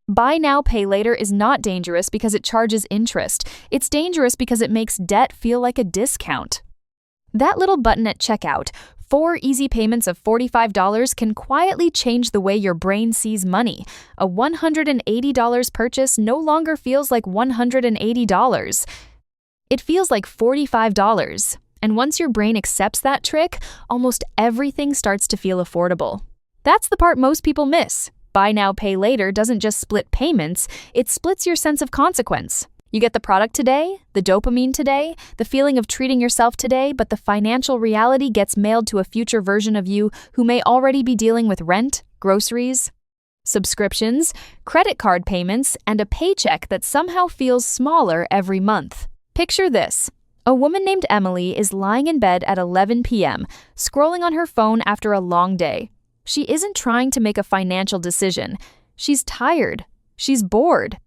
Buy now, pay later is not dangerous because it charges interest. It's dangerous because it makes debt feel like a discount. That little button at checkout, 4 easy payments of $45, can quietly change the way your brain sees money. A $180 purchase no longer feels like $180. It feels like $45. And once your brain accepts that trick, almost everything starts to feel affordable. That's the part most people miss. Buy now, pay later doesn't just split payments, it splits your sense of consequence. You get the product today, the dopamine today, the feeling of treating yourself today, but the financial reality gets mailed to a future version of you who may already be dealing with rent, groceries, subscriptions, credit card payments, and a paycheck that somehow feels smaller every month. Picture this. A woman named Emily is lying in bed at 11 p.m., scrolling on her phone after a long day. She isn't trying to make a financial decision. She's tired. She's bored.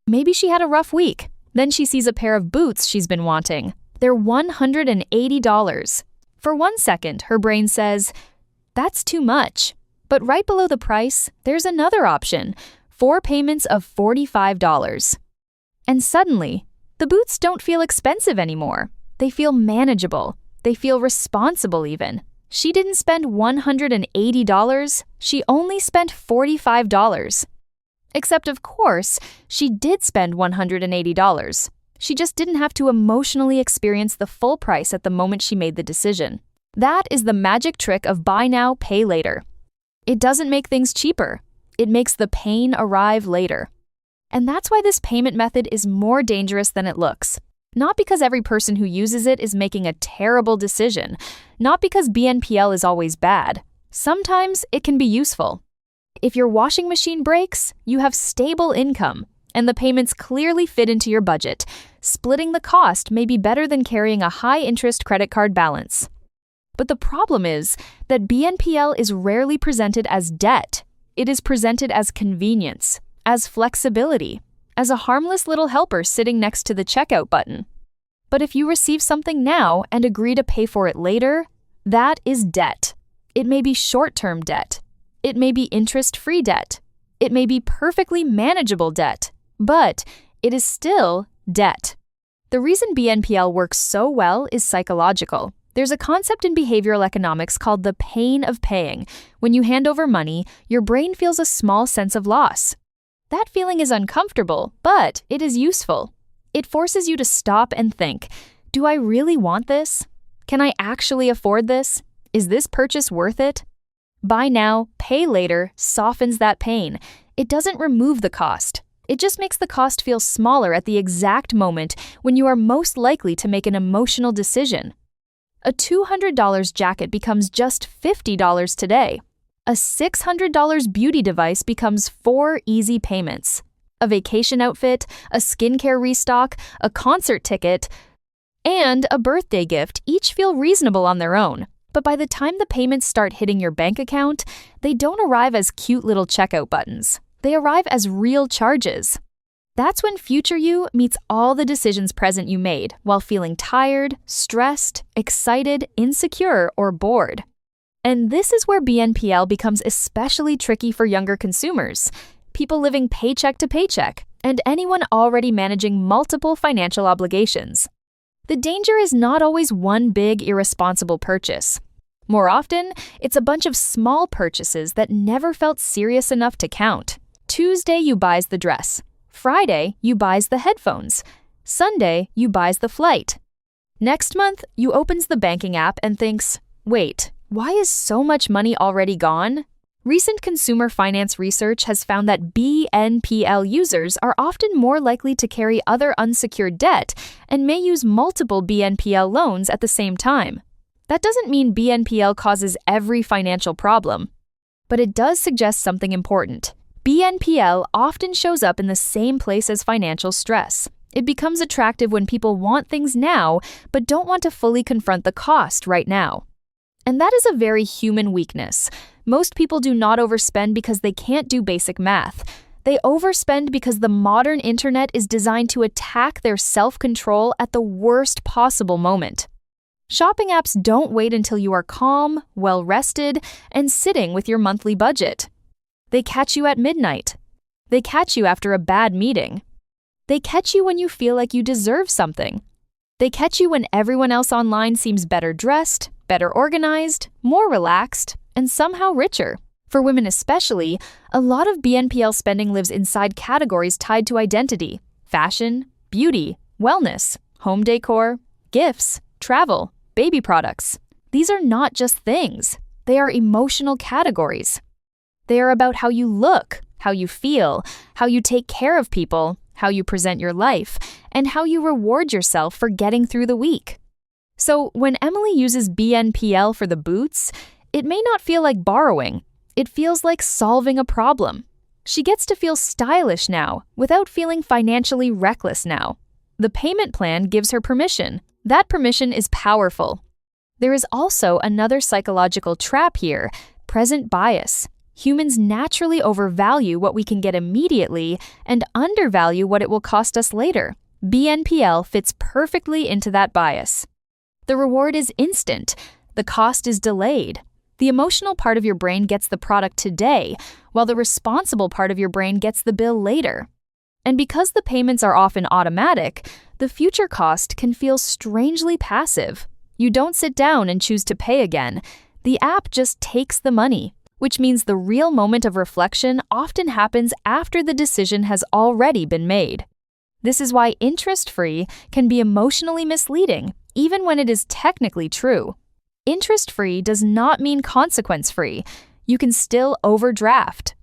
Maybe she had a rough week. Then she sees a pair of boots she's been wanting. They're $180. For 1 second, her brain says, "That's too much." But right below the price, there's another option, 4 payments of $45. And suddenly, the boots don't feel expensive anymore. They feel manageable. They feel responsible even. She didn't spend $180, she only spent $45. Except, of course, she did spend $180. She just didn't have to emotionally experience the full price at the moment she made the decision. That is the magic trick of buy now, pay later. It doesn't make things cheaper. It makes the pain arrive later. And that's why this payment method is more dangerous than it looks. Not because every person who uses it is making a terrible decision. Not because BNPL is always bad. Sometimes it can be useful. If your washing machine breaks, you have stable income, and the payments clearly fit into your budget. Splitting the cost may be better than carrying a high-interest credit card balance. But the problem is that BNPL is rarely presented as debt. It is presented as convenience, as flexibility, as a harmless little helper sitting next to the checkout button. But if you receive something now and agree to pay for it later, that is debt. It may be short-term debt. It may be interest-free debt. It may be perfectly manageable debt, but it is still debt. The reason BNPL works so well is psychological. There's a concept in behavioral economics called the pain of paying. When you hand over money, your brain feels a small sense of loss. That feeling is uncomfortable, but it is useful. It forces you to stop and think, do I really want this? Can I actually afford this? Is this purchase worth it? Buy now, pay later softens that pain. It doesn't remove the cost. It just makes the cost feel smaller at the exact moment when you are most likely to make an emotional decision. A $200 jacket becomes just $50 today. A $600 beauty device becomes 4 easy payments. A vacation outfit, a skincare restock, a concert ticket, and a birthday gift each feel reasonable on their own. But by the time the payments start hitting your bank account, they don't arrive as cute little checkout buttons. They arrive as real charges. That's when future you meets all the decisions present you made while feeling tired, stressed, excited, insecure, or bored. And this is where BNPL becomes especially tricky for younger consumers, people living paycheck to paycheck, and anyone already managing multiple financial obligations. The danger is not always one big, irresponsible purchase. More often, it's a bunch of small purchases that never felt serious enough to count. Tuesday, you buys the dress. Friday, you buys the headphones. Sunday, you buys the flight. Next month, you opens the banking app and thinks, wait, why is so much money already gone? Recent consumer finance research has found that BNPL users are often more likely to carry other unsecured debt and may use multiple BNPL loans at the same time. That doesn't mean BNPL causes every financial problem, but it does suggest something important. BNPL often shows up in the same place as financial stress. It becomes attractive when people want things now, but don't want to fully confront the cost right now. And that is a very human weakness. Most people do not overspend because they can't do basic math. They overspend because the modern internet is designed to attack their self-control at the worst possible moment. Shopping apps don't wait until you are calm, well-rested, and sitting with your monthly budget. They catch you at midnight. They catch you after a bad meeting. They catch you when you feel like you deserve something. They catch you when everyone else online seems better dressed, better organized, more relaxed, and somehow richer. For women especially, a lot of BNPL spending lives inside categories tied to identity: fashion, beauty, wellness, home decor, gifts, travel, baby products. These are not just things. They are emotional categories. They are about how you look, how you feel, how you take care of people, how you present your life, and how you reward yourself for getting through the week. So when Emily uses BNPL for the boots, it may not feel like borrowing. It feels like solving a problem. She gets to feel stylish now without feeling financially reckless now. The payment plan gives her permission. That permission is powerful. There is also another psychological trap here: present bias. Humans naturally overvalue what we can get immediately and undervalue what it will cost us later. BNPL fits perfectly into that bias. The reward is instant. The cost is delayed. The emotional part of your brain gets the product today, while the responsible part of your brain gets the bill later. And because the payments are often automatic, the future cost can feel strangely passive. You don't sit down and choose to pay again. The app just takes the money, which means the real moment of reflection often happens after the decision has already been made. This is why interest-free can be emotionally misleading, even when it is technically true. Interest-free does not mean consequence-free. You can still overdraft.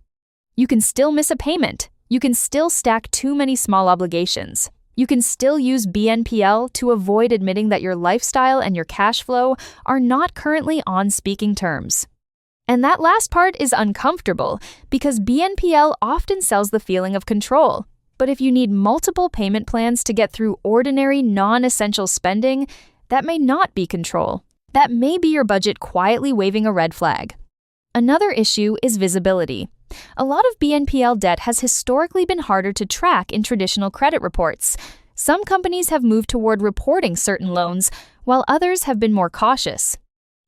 You can still miss a payment. You can still stack too many small obligations. You can still use BNPL to avoid admitting that your lifestyle and your cash flow are not currently on speaking terms. And that last part is uncomfortable because BNPL often sells the feeling of control. But if you need multiple payment plans to get through ordinary, non-essential spending, that may not be control. That may be your budget quietly waving a red flag. Another issue is visibility. A lot of BNPL debt has historically been harder to track in traditional credit reports. Some companies have moved toward reporting certain loans, while others have been more cautious.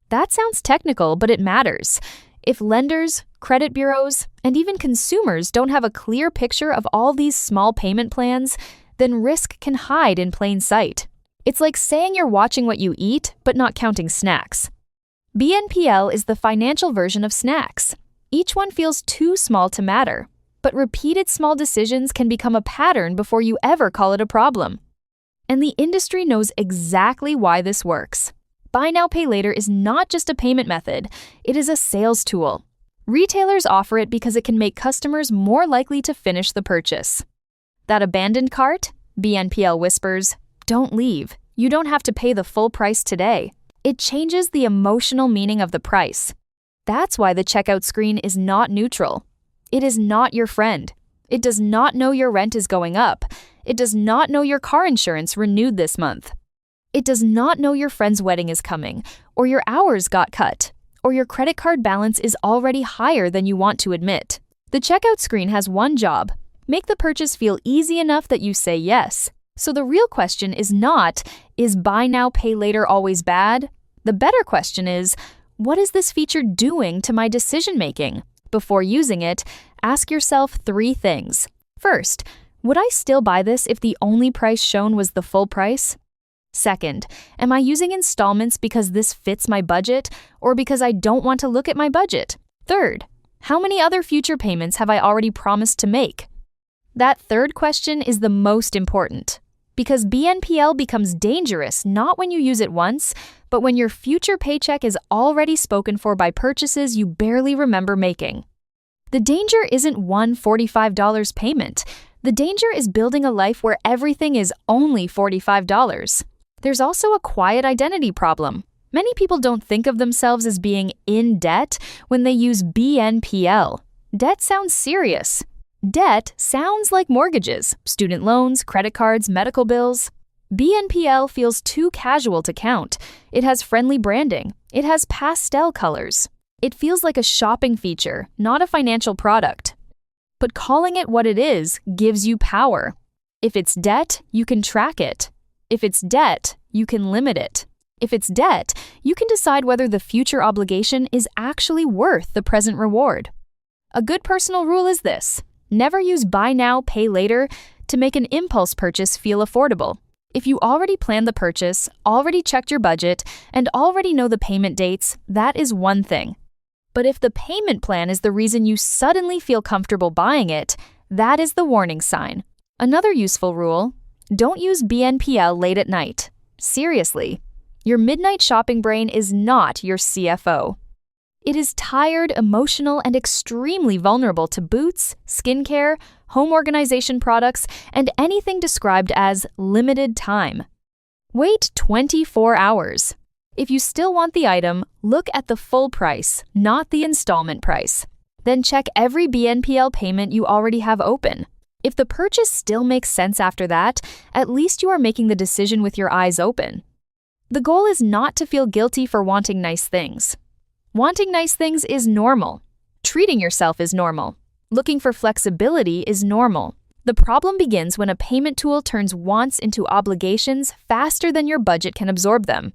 That sounds technical, but it matters. If lenders, credit bureaus, and even consumers don't have a clear picture of all these small payment plans, then risk can hide in plain sight. It's like saying you're watching what you eat, but not counting snacks. BNPL is the financial version of snacks. Each one feels too small to matter, but repeated small decisions can become a pattern before you ever call it a problem. And the industry knows exactly why this works. Buy now, pay later is not just a payment method, it is a sales tool. Retailers offer it because it can make customers more likely to finish the purchase. That abandoned cart? BNPL whispers, "Don't leave. You don't have to pay the full price today." It changes the emotional meaning of the price. That's why the checkout screen is not neutral. It is not your friend. It does not know your rent is going up. It does not know your car insurance renewed this month. It does not know your friend's wedding is coming, or your hours got cut, or your credit card balance is already higher than you want to admit. The checkout screen has one job: make the purchase feel easy enough that you say yes. So the real question is not, is buy now, pay later always bad? The better question is, what is this feature doing to my decision-making? Before using it, ask yourself 3 things. First, would I still buy this if the only price shown was the full price? Second, am I using installments because this fits my budget or because I don't want to look at my budget? Third, how many other future payments have I already promised to make? That third question is the most important, because BNPL becomes dangerous not when you use it once, but when your future paycheck is already spoken for by purchases you barely remember making. The danger isn't one $45 payment. The danger is building a life where everything is only $45. There's also a quiet identity problem. Many people don't think of themselves as being in debt when they use BNPL. Debt sounds serious. Debt sounds like mortgages, student loans, credit cards, medical bills. BNPL feels too casual to count. It has friendly branding. It has pastel colors. It feels like a shopping feature, not a financial product. But calling it what it is gives you power. If it's debt, you can track it. If it's debt, you can limit it. If it's debt, you can decide whether the future obligation is actually worth the present reward. A good personal rule is this: Never use buy now, pay later to make an impulse purchase feel affordable. If you already planned the purchase, already checked your budget, and already know the payment dates, that is one thing. But if the payment plan is the reason you suddenly feel comfortable buying it, that is the warning sign. Another useful rule: don't use BNPL late at night. Seriously, your midnight shopping brain is not your CFO. It is tired, emotional, and extremely vulnerable to boots, skincare, home organization products, and anything described as limited time. Wait 24 hours. If you still want the item, look at the full price, not the installment price. Then check every BNPL payment you already have open. If the purchase still makes sense after that, at least you are making the decision with your eyes open. The goal is not to feel guilty for wanting nice things. Wanting nice things is normal. Treating yourself is normal. Looking for flexibility is normal. The problem begins when a payment tool turns wants into obligations faster than your budget can absorb them.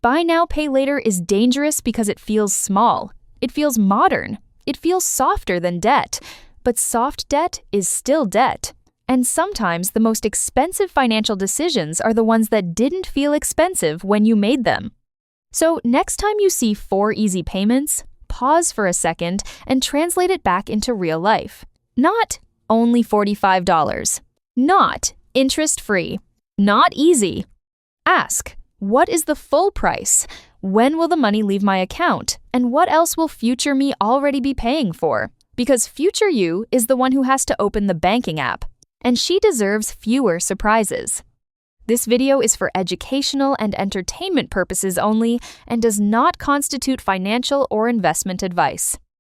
Buy now, pay later is dangerous because it feels small. It feels modern. It feels softer than debt. But soft debt is still debt. And sometimes the most expensive financial decisions are the ones that didn't feel expensive when you made them. So next time you see 4 easy payments, pause for a second and translate it back into real life. Not only $45. Not interest-free. Not easy. Ask, what is the full price? When will the money leave my account? And what else will future me already be paying for? Because future you is the one who has to open the banking app, and she deserves fewer surprises. This video is for educational and entertainment purposes only and does not constitute financial or investment advice.